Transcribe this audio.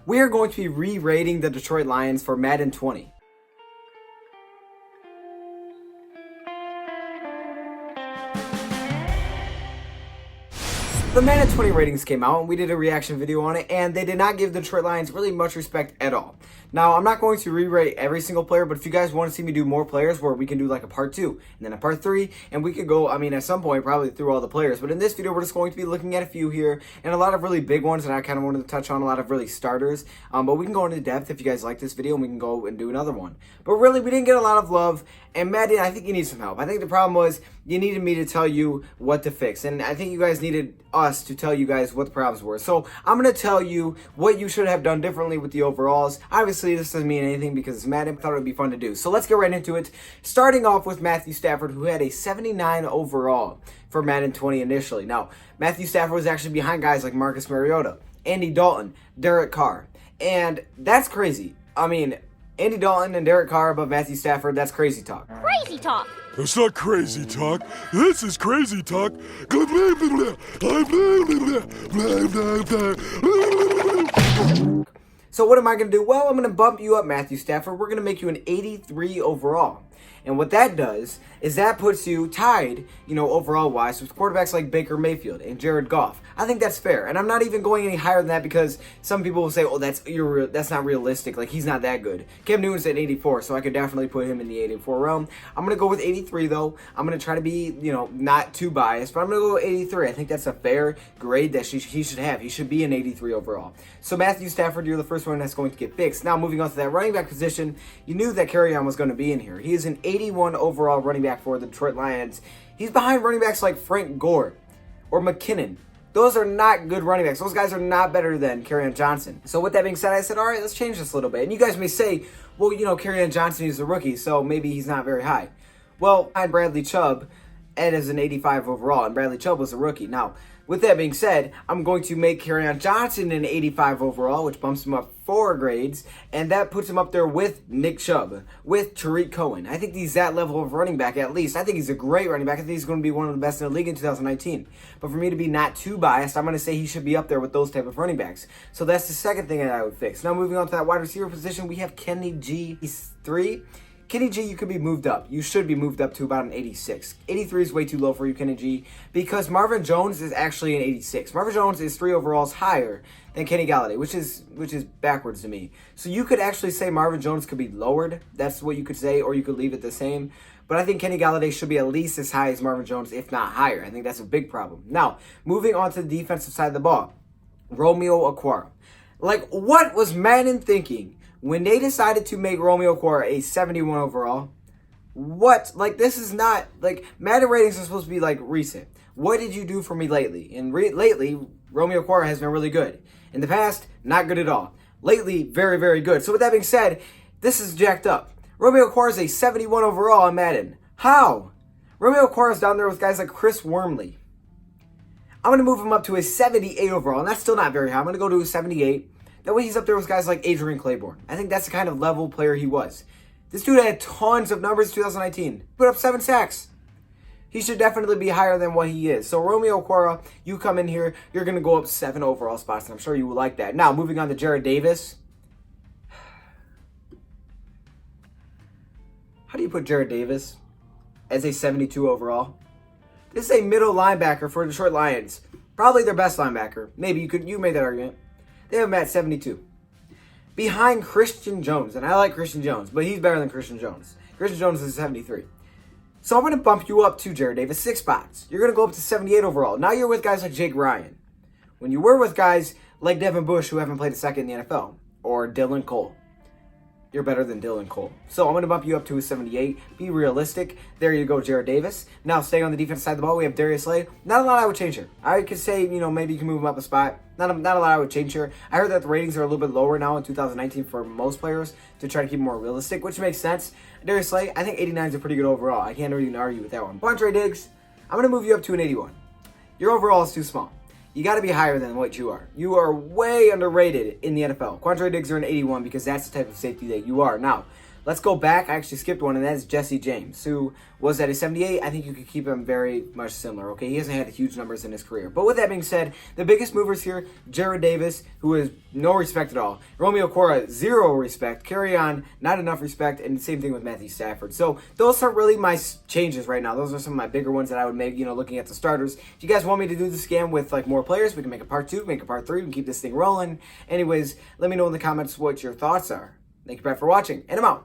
we are going to be re-rating the Detroit Lions for Madden 20. The Madden 20 ratings came out and we did a reaction video on it, and they did not give the Detroit Lions really much respect at all. Now, I'm not going to re-rate every single player, but if you guys want to see me do more players where we can do like a part 2 and then a part 3, and we could go, at some point probably through all the players, but in this video we're just going to be looking at a few here and a lot of really big ones, and I kind of wanted to touch on a lot of really starters, but we can go into depth if you guys like this video and we can go and do another one. But really, we didn't get a lot of love, and Madden, I think you need some help. I think the problem was you needed me to tell you what to fix, and I think you guys needed us to tell you guys what the problems were. So I'm going to tell you what you should have done differently with the overalls. Obviously, this doesn't mean anything because it's Madden. I thought it would be fun to do. So let's get right into it. Starting off with Matthew Stafford, who had a 79 overall for Madden 20 initially. Now, Matthew Stafford was actually behind guys like Marcus Mariota, Andy Dalton, Derek Carr, and that's crazy. Andy Dalton and Derek Carr above Matthew Stafford, that's crazy talk. Crazy talk. It's not crazy talk. This is crazy talk. So what am I going to do? Well, I'm going to bump you up, Matthew Stafford. We're going to make you an 83 overall. And what that does is that puts you tied, overall-wise with quarterbacks like Baker Mayfield and Jared Goff. I think that's fair. And I'm not even going any higher than that because some people will say, oh, that's not realistic. Like, he's not that good. Cam Newton's at 84, so I could definitely put him in the 84 realm. I'm going to go with 83, though. I'm going to try to be, not too biased, but I'm going to go with 83. I think that's a fair grade that he should have. He should be an 83 overall. So, Matthew Stafford, you're the first one that's going to get fixed. Now, moving on to that running back position, you knew that Kerryon was going to be in here. He is an 81 overall running back for the Detroit Lions. He's behind running backs like Frank Gore or McKinnon. Those are not good running backs. Those guys are not better than Kerryon Johnson. So with that being said, I said, all right, let's change this a little bit. And you guys may say, well, Kerryon Johnson is a rookie, so maybe he's not very high. Well, behind Bradley Chubb, Ed is an 85 overall, and Bradley Chubb was a rookie. Now, with that being said, I'm going to make Kerryon Johnson an 85 overall, which bumps him up 4 grades, and that puts him up there with Nick Chubb, with Tariq Cohen. I think he's that level of running back at least. I think he's a great running back. I think he's going to be one of the best in the league in 2019. But for me to be not too biased, I'm going to say he should be up there with those type of running backs. So that's the second thing that I would fix. Now moving on to that wide receiver position, we have Kenny G. He's 3. Kenny G, you could be moved up. You should be moved up to about an 86. 83 is way too low for you, Kenny G, because Marvin Jones is actually an 86. Marvin Jones is 3 overalls higher than Kenny Galladay, which is backwards to me. So you could actually say Marvin Jones could be lowered. That's what you could say, or you could leave it the same. But I think Kenny Galladay should be at least as high as Marvin Jones, if not higher. I think that's a big problem. Now, moving on to the defensive side of the ball, Romeo Okwara. Like, what was Madden thinking when they decided to make Romeo Okwara a 71 overall? What? Like, this is not, like, Madden ratings are supposed to be, like, recent. What did you do for me lately? And lately, Romeo Okwara has been really good. In the past, not good at all. Lately, very, very good. So with that being said, this is jacked up. Romeo Okwara is a 71 overall on Madden. How? Romeo Okwara is down there with guys like Chris Wormley. I'm going to move him up to a 78 overall, and that's still not very high. I'm going to go to a 78. That way he's up there with guys like Adrian Claiborne. I think that's the kind of level player he was. This dude had tons of numbers in 2019. Put up 7 sacks. He should definitely be higher than what he is. So Romeo Okwara, you come in here, you're going to go up 7 overall spots, and I'm sure you will like that. Now, moving on to Jarrad Davis. How do you put Jarrad Davis as a 72 overall? This is a middle linebacker for the Detroit Lions. Probably their best linebacker. Maybe you made that argument. They have him at 72. Behind Christian Jones. And I like Christian Jones, but he's better than Christian Jones. Christian Jones is 73. So I'm going to bump you up to Jarrad Davis 6 spots. You're going to go up to 78 overall. Now you're with guys like Jake Ryan. When you were with guys like Devin Bush, who haven't played a second in the NFL, or Dylan Cole, you're better than Dylan Cole. So I'm going to bump you up to a 78. Be realistic. There you go, Jarrad Davis. Now, staying on the defense side of the ball, we have Darius Slay. Not a lot I would change here. I could say, maybe you can move him up a spot. Not a lot I would change here. I heard that the ratings are a little bit lower now in 2019 for most players to try to keep it more realistic, which makes sense. Darius Slay, I think 89 is a pretty good overall. I can't even argue with that one. Quandre Diggs, I'm going to move you up to an 81. Your overall is too small. You got to be higher than what you are. You are way underrated in the NFL. Quandre Diggs are an 81 because that's the type of safety that you are. Now, let's go back. I actually skipped one, and that is Jesse James, who was at a 78. I think you could keep him very much similar, okay? He hasn't had huge numbers in his career. But with that being said, the biggest movers here, Jared Davis, who is no respect at all. Romeo Cora, zero respect. Carry on, not enough respect. And same thing with Matthew Stafford. So those are really my changes right now. Those are some of my bigger ones that I would make, looking at the starters. If you guys want me to do this again with like more players, we can make a part 2, make a part 3, we can keep this thing rolling. Anyways, let me know in the comments what your thoughts are. Thank you, Brad, for watching, and I'm out.